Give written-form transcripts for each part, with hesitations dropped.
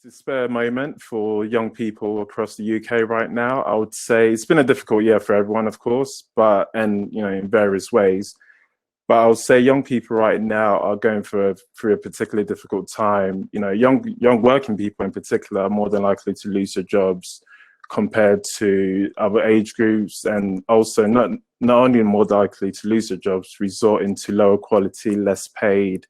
Despair moment for young people across the UK right now. I would say it's been a difficult year for everyone, of course, but in various ways. But I would say young people right now are going through a particularly difficult time. Young working people in particular are more than likely to lose their jobs compared to other age groups, and also not only more likely to lose their jobs, resort into lower quality, less paid,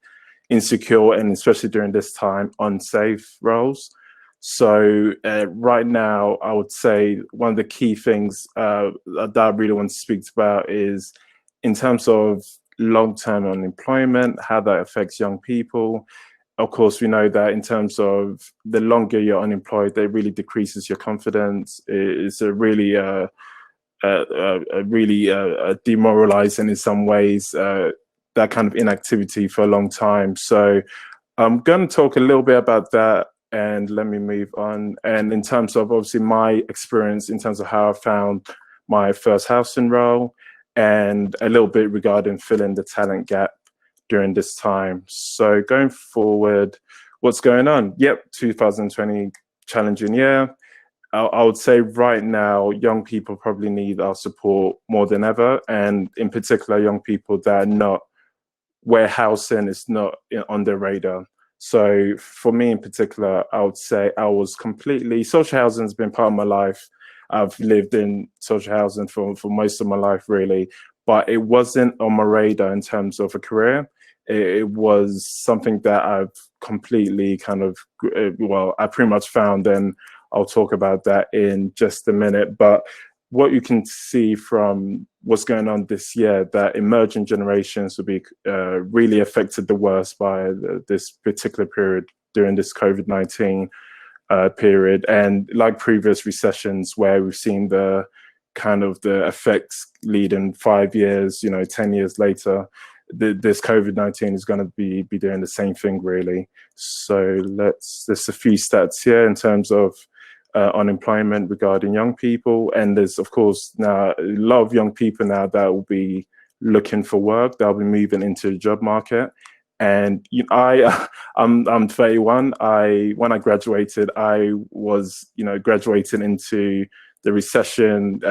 insecure, and especially during this time, unsafe roles. So right now, I would say one of the key things that I really want to speak about is in terms of long-term unemployment, how that affects young people. Of course, we know that in terms of the longer you're unemployed, it really decreases your confidence. It's a really demoralizing in some ways, that kind of inactivity for a long time. So I'm going to talk a little bit about that, and let me move on. And in terms of obviously my experience in terms of how I found my first housing role, and a little bit regarding filling the talent gap during this time. So going forward, what's going on? Yep, 2020, challenging year. I would say right now, young people probably need our support more than ever, and in particular, young people that are not, where housing is not on their radar. So for me in particular, I would say social housing has been part of my life. I've lived in social housing for most of my life, really, but it wasn't on my radar in terms of a career. It was something that I've completely I pretty much found, and I'll talk about that in just a minute. But what you can see from what's going on this year, that emerging generations will be really affected the worst by this particular period during this COVID-19 period. And like previous recessions where we've seen the effects leading 5 years, 10 years later, this COVID-19 is going to be doing the same thing, really. So there's a few stats here in terms of unemployment regarding young people. And there's, of course, now a lot of young people now that will be looking for work, they'll be moving into the job market. And I'm 31. When I graduated, I was graduating into the recession,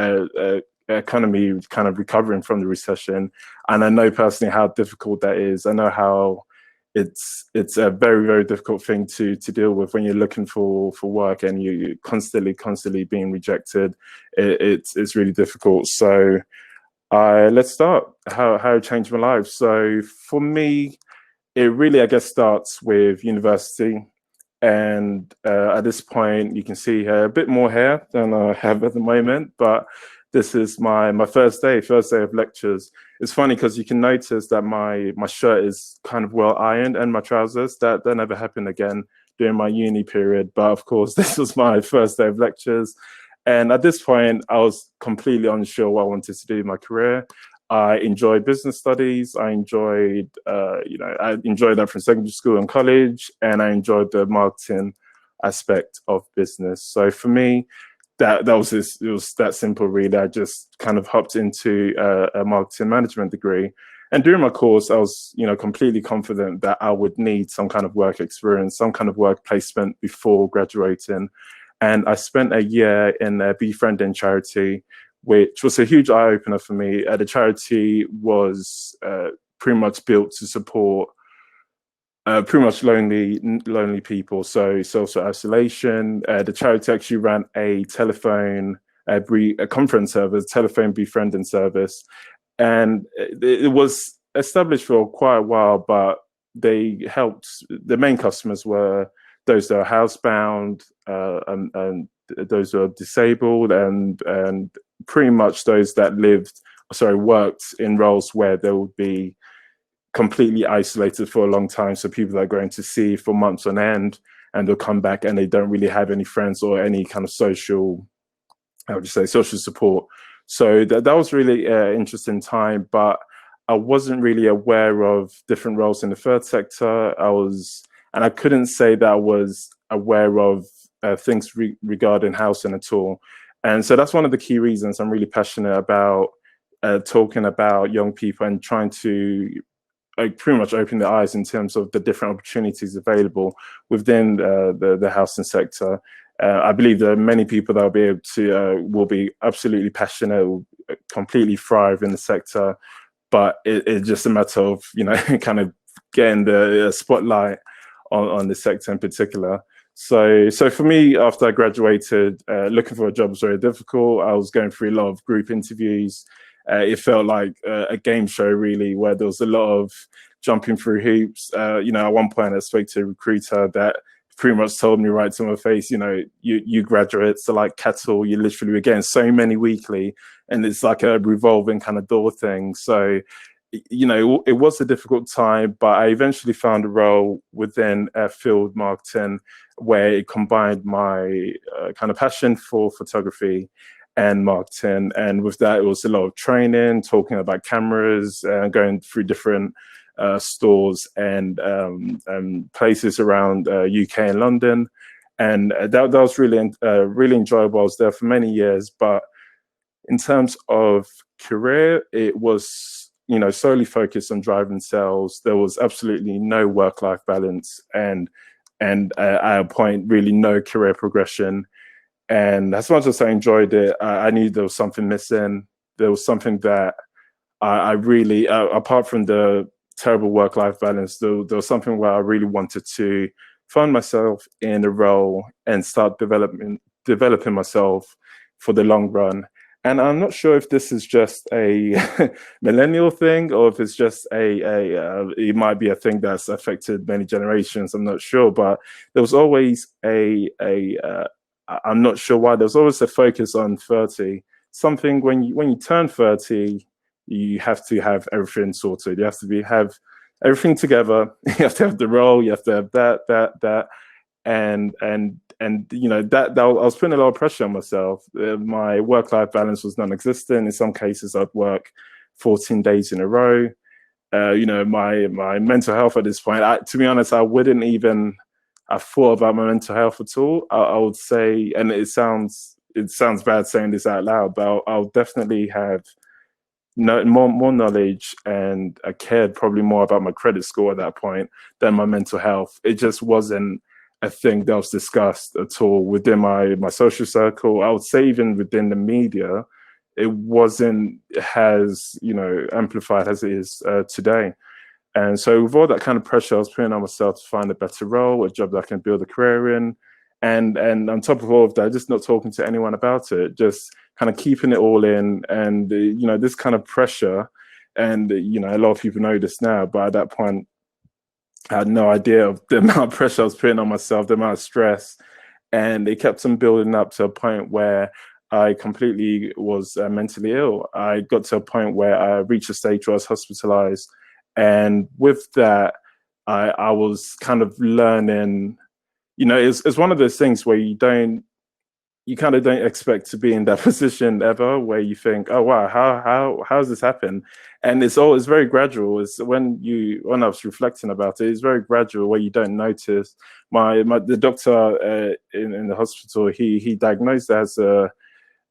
economy kind of recovering from the recession, and I know personally how difficult that is. I know how it's a very, very difficult thing to deal with when you're looking for work and you constantly being rejected. It's really difficult. So let's start how it changed my life. So for me, it really, I guess, starts with university. And at this point, you can see here a bit more hair than I have at the moment, but this is my first day of lectures. It's funny because you can notice that my shirt is kind of well ironed, and my trousers. That never happened again during my uni period. But of course, this was my first day of lectures. And at this point, I was completely unsure what I wanted to do in my career. I enjoyed business studies. I enjoyed that from secondary school and college, and I enjoyed the marketing aspect of business. So for me, it was that simple, really. I just kind of hopped into a marketing management degree. And during my course, I was, completely confident that I would need some kind of work experience, some kind of work placement before graduating. And I spent a year in a befriending charity, which was a huge eye-opener for me. The charity was pretty much built to support pretty much lonely people, so social isolation. The charity actually ran a conference service, telephone befriending service, and it was established for quite a while, but they helped, the main customers were those that are housebound, and those who are disabled, and pretty much those that worked in roles where they would be completely isolated for a long time. So people that are going to sea for months on end, and they'll come back and they don't really have any friends or any kind of social support. So that was really an interesting time, but I wasn't really aware of different roles in the third sector. And I couldn't say that I was aware of things regarding housing at all. And so that's one of the key reasons I'm really passionate about talking about young people and trying to pretty much opened their eyes in terms of the different opportunities available within the housing sector. I believe there are many people that will be able to will be absolutely passionate, will completely thrive in the sector, but it's just a matter of kind of getting the spotlight on the sector in particular. So for me, after I graduated, looking for a job was very difficult. I was going through a lot of group interviews. It felt like a game show, really, where there was a lot of jumping through hoops. At one point I spoke to a recruiter that pretty much told me right to my face, you graduates are like cattle. You literally were getting so many weekly, and it's like a revolving kind of door thing. So, it was a difficult time, but I eventually found a role within field marketing where it combined my kind of passion for photography and marketing. And with that, it was a lot of training, talking about cameras, going through different stores and places around UK and London. And that was really, really enjoyable. I was there for many years, but in terms of career, it was, solely focused on driving sales. There was absolutely no work-life balance, and at a point, really no career progression. And as much as I enjoyed it, I knew there was something missing. There was something that I really, apart from the terrible work-life balance, there was something where I really wanted to find myself in a role and start developing myself for the long run. And I'm not sure if this is just a millennial thing or if it's just it might be a thing that's affected many generations. I'm not sure, but there was always I'm not sure why, there was always a focus on 30. Something when you turn 30, you have to have everything sorted. You have to have everything together. You have to have the role. You have to have that, and that I was putting a lot of pressure on myself. My work-life balance was non-existent. In some cases, I'd work 14 days in a row. My mental health at this point, to be honest, I wouldn't even have thought about my mental health at all. I would say, and it sounds bad saying this out loud, but I'll definitely have more knowledge, and I cared probably more about my credit score at that point than my mental health. It just wasn't a thing that was discussed at all within my social circle. I would say even within the media, it wasn't as amplified as it is today. And so with all that kind of pressure I was putting on myself to find a better role, a job that I can build a career in, and on top of all of that, just not talking to anyone about it, just kind of keeping it all in. And this kind of pressure, and a lot of people know this now, but at that point I had no idea of the amount of pressure I was putting on myself, the amount of stress, and it kept on building up to a point where I completely was mentally ill. I got to a point where I reached a stage where I was hospitalized, and with that, I was kind of learning. It's one of those things where you kind of don't expect to be in that position ever, where you think, oh wow, how has this happened? And it's very gradual. It's when I was reflecting about it, it's very gradual, where you don't notice. The doctor in the hospital, he diagnosed it as a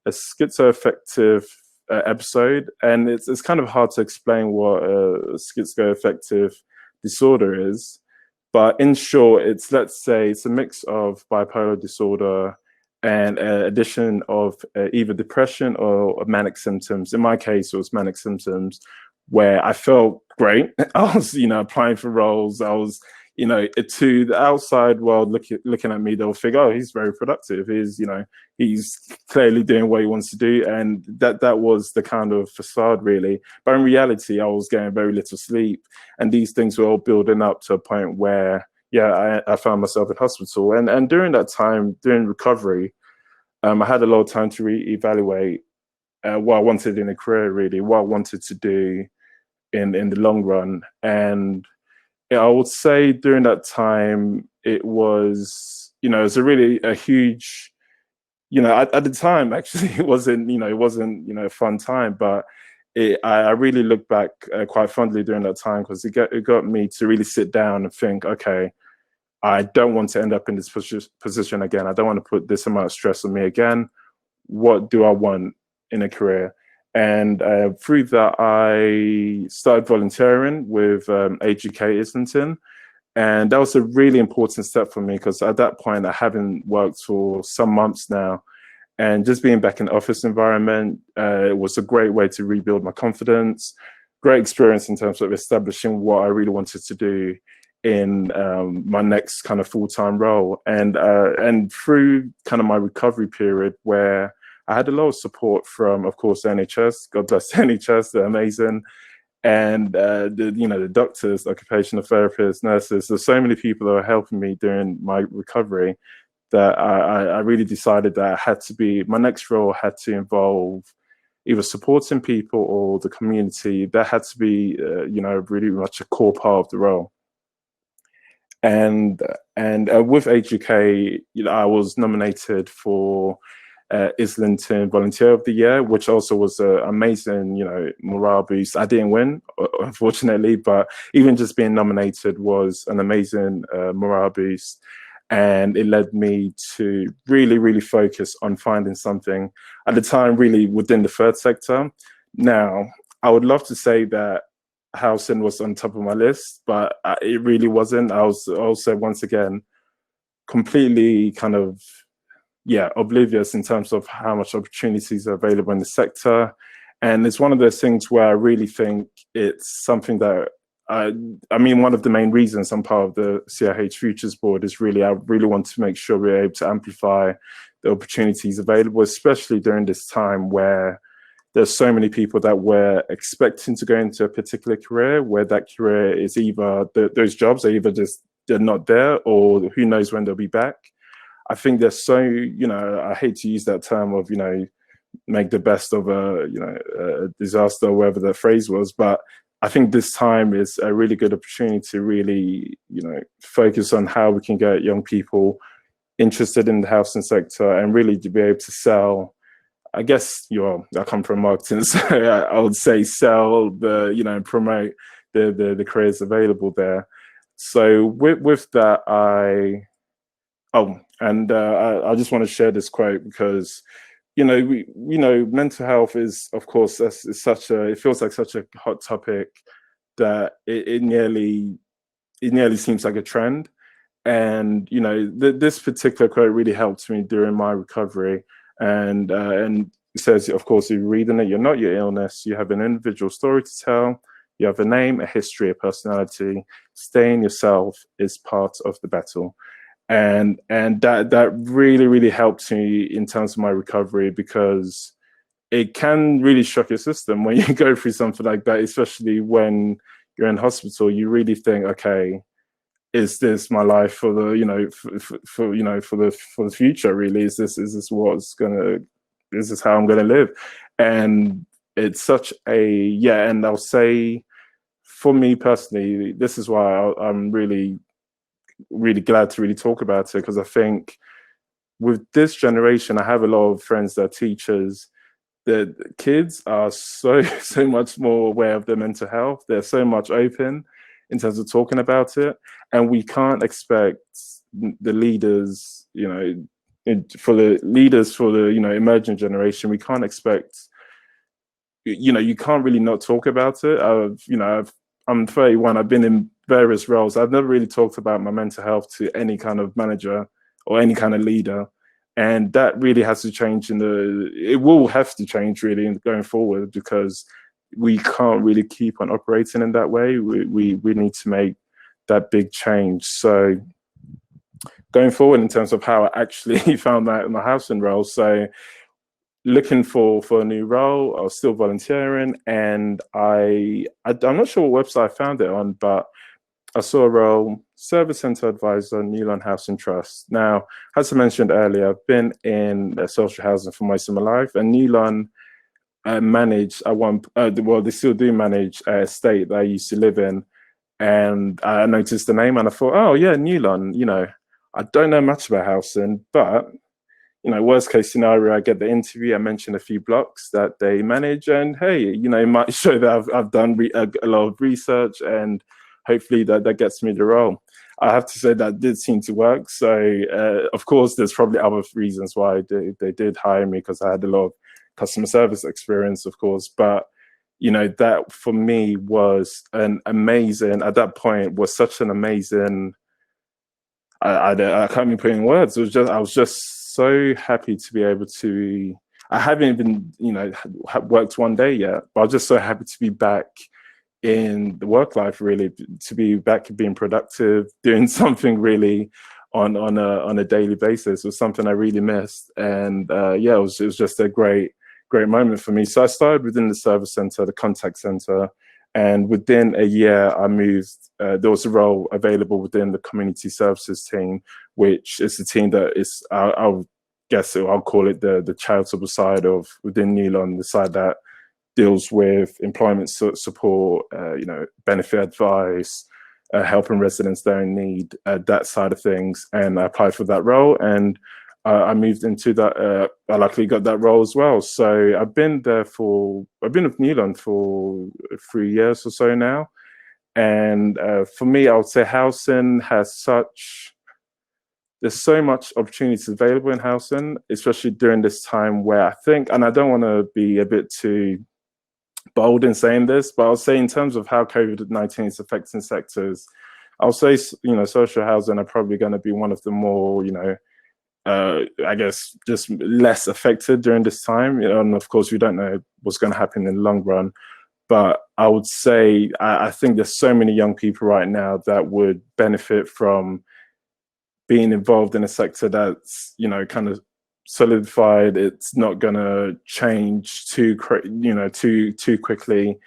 schizoaffective episode, and it's kind of hard to explain what a schizoaffective disorder is. But in short, let's say it's a mix of bipolar disorder and addition of either depression or manic symptoms. In my case, it was manic symptoms, where I felt great. I was, applying for roles. I was, to the outside world looking at me, they'll think, oh, he's very productive. He's clearly doing what he wants to do. And that was the kind of facade, really. But in reality, I was getting very little sleep. And these things were all building up to a point where, I found myself in hospital. And during that time, during recovery, I had a lot of time to reevaluate what I wanted in a career, really, what I wanted to do in the long run. And I would say during that time, it was, it was a huge, at the time, actually, it wasn't a fun time, but I really look back quite fondly during that time, because it got me to really sit down and think, okay, I don't want to end up in this position again. I don't want to put this amount of stress on me again. What do I want in a career? And through that, I started volunteering with Age UK Islington. And that was a really important step for me because at that point, I haven't worked for some months now. And just being back in the office environment was a great way to rebuild my confidence. Great experience in terms of establishing what I really wanted to do in my next kind of full-time role. And through kind of my recovery period where I had a lot of support from, of course, NHS. God bless the NHS, they're amazing. And the doctors, occupational therapists, nurses, there's so many people that were helping me during my recovery that I really decided that my next role had to involve either supporting people or the community. That had to be, really much a core part of the role. And with Age UK, I was nominated for Islington Volunteer of the Year, which also was an amazing, morale boost. I didn't win, unfortunately, but even just being nominated was an amazing morale boost. And it led me to really, really focus on finding something at the time, really within the third sector. Now, I would love to say that housing was on top of my list, but it really wasn't. I was also, once again, completely kind of, oblivious in terms of how much opportunities are available in the sector. And it's one of those things where I really think it's something that one of the main reasons I'm part of the CIH Futures Board is I really want to make sure we're able to amplify the opportunities available, especially during this time where there's so many people that were expecting to go into a particular career, where that career is either, those jobs are either just, they're not there, or who knows when they'll be back. I think there's so, I hate to use that term of, make the best of a disaster, or whatever the phrase was, but I think this time is a really good opportunity to really, focus on how we can get young people interested in the housing sector and really to be able to sell. I guess I come from marketing, so I would say sell and promote the careers available there. So with that, I just want to share this quote because mental health is, of course, it feels like such a hot topic that it nearly seems like a trend. And this particular quote really helped me during my recovery. And it says, of course, if you're reading it, you're not your illness. You have an individual story to tell. You have a name, a history, a personality. Staying yourself is part of the battle. And that really, really helped me in terms of my recovery, because it can really shock your system when you go through something like that, especially when you're in hospital. You really think, okay, is this my life for the for the future? Really, is this how I'm gonna live? And it's such and I'll say, for me personally, this is why I'm really glad to really talk about it, because I think with this generation, I have a lot of friends that are teachers. The kids are so much more aware of their mental health. They're so much open in terms of talking about it, and we can't expect the leaders, for the emerging generation, we can't expect, you can't really not talk about it. I'm 31. I've been in various roles. I've never really talked about my mental health to any kind of manager or any kind of leader. And that really has to change it will have to change really going forward, because we can't really keep on operating in that way. We need to make that big change. So going forward, in terms of how I actually found that in my housing role, so looking for a new role, I was still volunteering, and I'm not sure what website I found it on, but I saw a role, Service Centre Advisor, Newlon Housing Trust. Now, as I mentioned earlier, I've been in social housing for most of my life, and Newlon managed they still do manage a estate that I used to live in. And I noticed the name and I thought, oh yeah, Newlon, I don't know much about housing, but worst case scenario, I get the interview, I mention a few blocks that they manage, and hey, it might show that I've done a lot of research, and hopefully that gets me the role. I have to say that did seem to work. So of course, there's probably other reasons why they did hire me, because I had a lot of customer service experience, of course. But you know, that for me was an amazing, at that point was such an amazing, I can't even put it in words. It was just, I was just so happy to be able to, I haven't even, you know, worked one day yet, but I was just so happy to be back in the work life, really, to be back being productive, doing something really on a daily basis was something I really missed. And yeah, it was just a great moment for me. So I started within the service center, the contact center, and within a year I moved. There was a role available within the community services team, which is the team that is, I'll guess I'll call it the charitable side of within Newlon, the side that deals with employment support, you know, benefit advice, helping residents that are in need, that side of things. And I applied for that role, and I moved into that. I luckily got that role as well. So I've been with Newlon for 3 years or so now. And for me, I would say housing has there's so much opportunities available in housing, especially during this time where I think, and I don't want to be a bit too bold in saying this, but I'll say in terms of how COVID-19 is affecting sectors, I'll say, you know, social housing are probably going to be one of the more, you know, I guess just less affected during this time. You know, and of course, we don't know what's going to happen in the long run. But I would say, I think there's so many young people right now that would benefit from being involved in a sector that's, you know, kind of solidified. It's not going to change too quickly.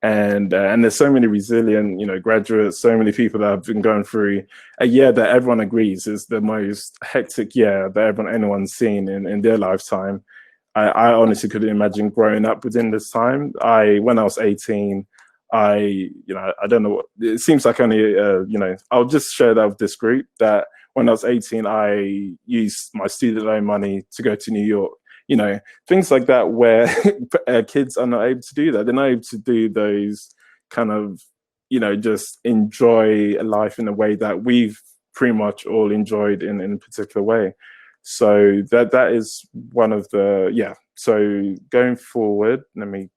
And there's so many resilient, you know, graduates, so many people that have been going through a year that everyone agrees is the most hectic year that anyone's seen in their lifetime. I honestly couldn't imagine growing up within this time. When I was 18, you know, I don't know what, it seems like only, you know, I'll just share that with this group that when I was 18, I used my student loan money to go to New York. You know, things like that where kids are not able to do that. They're not able to do those kind of, you know, just enjoy life in a way that we've pretty much all enjoyed in a particular way. So that is one of the, yeah. So going forward, let me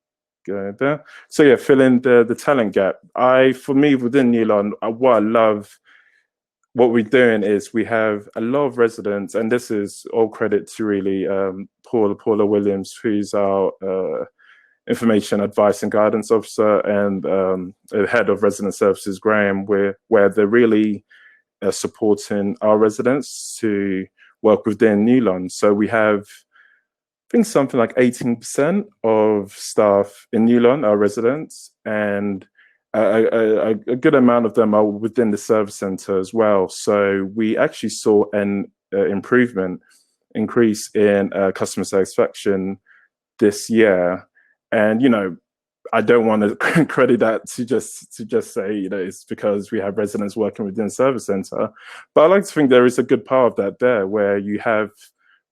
go there. So yeah, fill in the talent gap. For me within Newlon, what I love, what we're doing is we have a lot of residents, and this is all credit to really Paula Williams, who's our information advice and guidance officer, and the head of resident services, Graham, where they're really supporting our residents to work within Newlon. So we have, I think, something like 18% of staff in Newlon are residents, and a good amount of them are within the service center as well. So we actually saw an increase in customer satisfaction this year. And, you know, I don't want to credit that to just say, you know, it's because we have residents working within the service center. But I like to think there is a good part of that there, where you have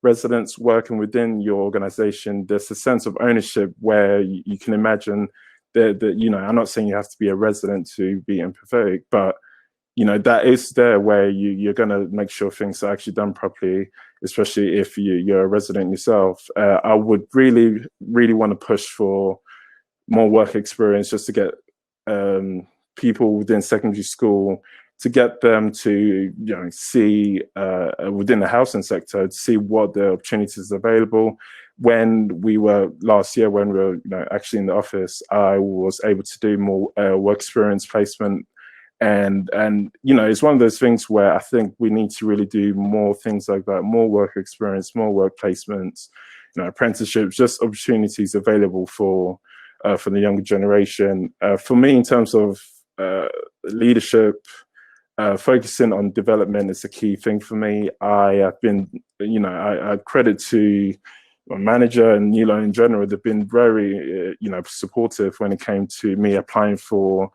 residents working within your organization. There's a sense of ownership where you can imagine that, you know, I'm not saying you have to be a resident to be empathetic, but, you know, that is there where you're going to make sure things are actually done properly, especially if you're a resident yourself. I would really, really want to push for more work experience, just to get people within secondary school, to get them to, you know, see within the housing sector, to see what the opportunities are available. When we were last year, when we were, you know, actually in the office, I was able to do more work experience placement. And you know, it's one of those things where I think we need to really do more things like that, more work experience, more work placements, you know, apprenticeships, just opportunities available for the younger generation. For me, in terms of leadership, focusing on development is a key thing for me. I have been, you know, I credit to my manager and Newlon in general. They've been very, you know, supportive when it came to me applying for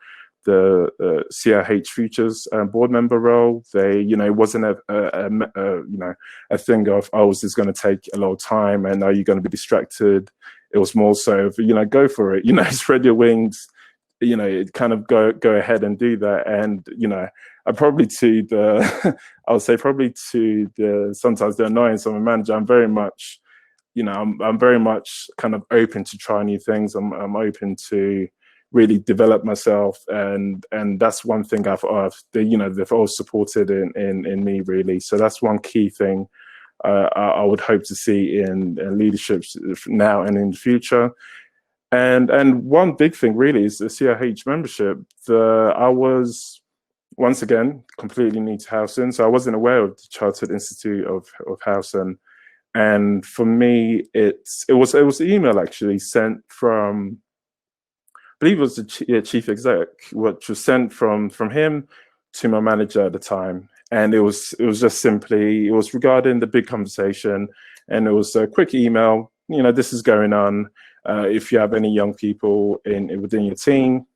the CRH Futures board member role. They, you know, it wasn't you know, a thing of, oh, is this going to take a lot of time and are you going to be distracted? It was more so of, you know, go for it, you know, spread your wings, you know, kind of go ahead and do that. And, you know, I probably to the, I would say probably to the, sometimes the annoyance of a manager, I'm very much, I'm very much kind of open to try new things. I'm open to really develop myself, and that's one thing they've always supported in me, really. So that's one key thing I would hope to see in leadership now and in the future. And one big thing really is the CRH membership. I was, once again, completely new to housing, so I wasn't aware of the Chartered Institute of Housing. And for me, it was an email actually sent from, I believe it was the chief exec, which was sent from him to my manager at the time. And it was just simply, it was regarding the big conversation, and it was a quick email. This is going on. If you have any young people within your team,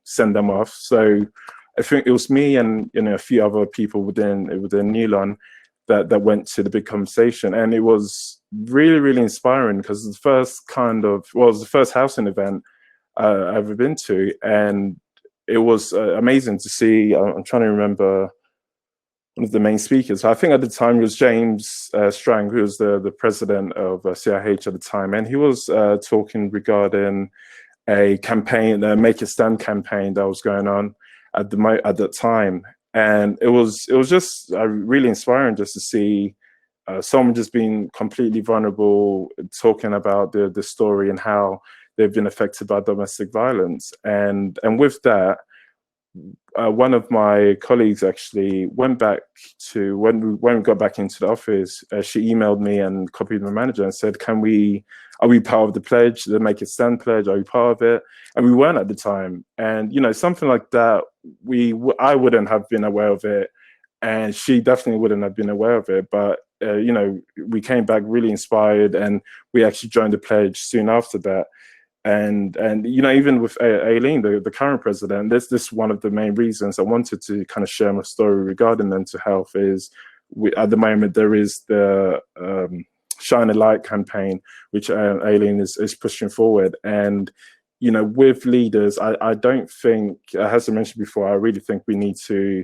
send them off. So I think it was me and a few other people within Newlon that went to the big conversation, and it was really, really inspiring, because it was the first housing event I've ever been to, and it was amazing to see. I'm trying to remember one of the main speakers. I think at the time it was James Strang, who was the president of CRH at the time, and he was talking regarding a campaign, a Make a Stand campaign that was going on at that time, and it was just really inspiring just to see someone just being completely vulnerable, talking about the story and how they've been affected by domestic violence, and with that. One of my colleagues actually went back to, when we got back into the office, she emailed me and copied my manager and said, are we part of the pledge, the Make It Stand pledge? Are we part of it? And we weren't at the time. And, something like that, I wouldn't have been aware of it. And she definitely wouldn't have been aware of it. But, we came back really inspired, and we actually joined the pledge soon after that. And even with Aileen, the current president, this is one of the main reasons I wanted to kind of share my story regarding mental health. Is at the moment there is the ShineALight campaign, which Aileen is pushing forward. And with leaders, I don't think, as I mentioned before, I really think we need to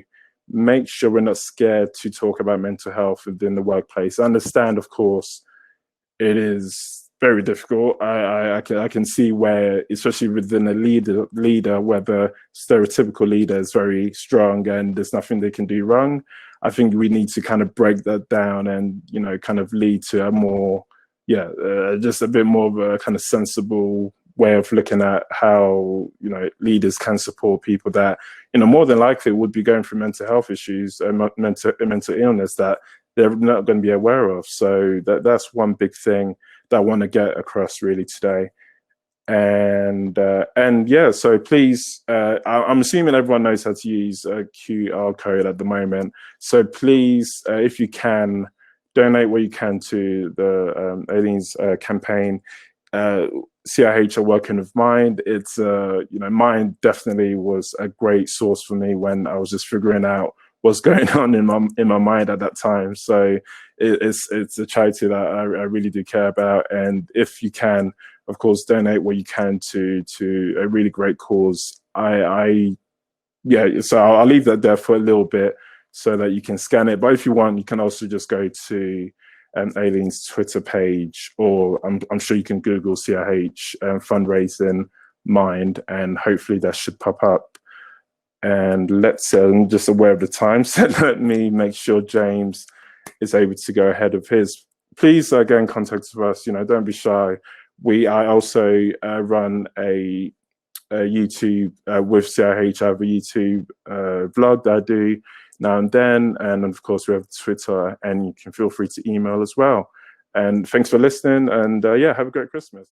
make sure we're not scared to talk about mental health within the workplace. I understand, of course, it is very difficult. I can see where, especially within a leader, where the stereotypical leader is very strong and there's nothing they can do wrong. I think we need to kind of break that down and kind of lead to a more, just a bit more of a kind of sensible way of looking at how leaders can support people that more than likely would be going through mental health issues and mental illness that they're not going to be aware of. So that's one big thing that I want to get across really today. And yeah, so please, I'm assuming everyone knows how to use a QR code at the moment. So please, if you can, donate what you can to the Aileen's campaign. CRH are working with Mind. It's Mind definitely was a great source for me when I was just figuring out what's going on in my mind at that time. So it's a charity that I really do care about, and if you can, of course, donate what you can to a really great cause. So I'll leave that there for a little bit so that you can scan it. But if you want, you can also just go to Aileen's Twitter page, or I'm sure you can Google CRH fundraising Mind, and hopefully that should pop up. And let's I'm just aware of the time, so let me make sure James is able to go ahead of his. Please get in contact with us. Don't be shy. I also run a YouTube with CRH. I have a YouTube vlog that I do now and then, and of course we have Twitter, and you can feel free to email as well. And thanks for listening, and yeah, have a great Christmas.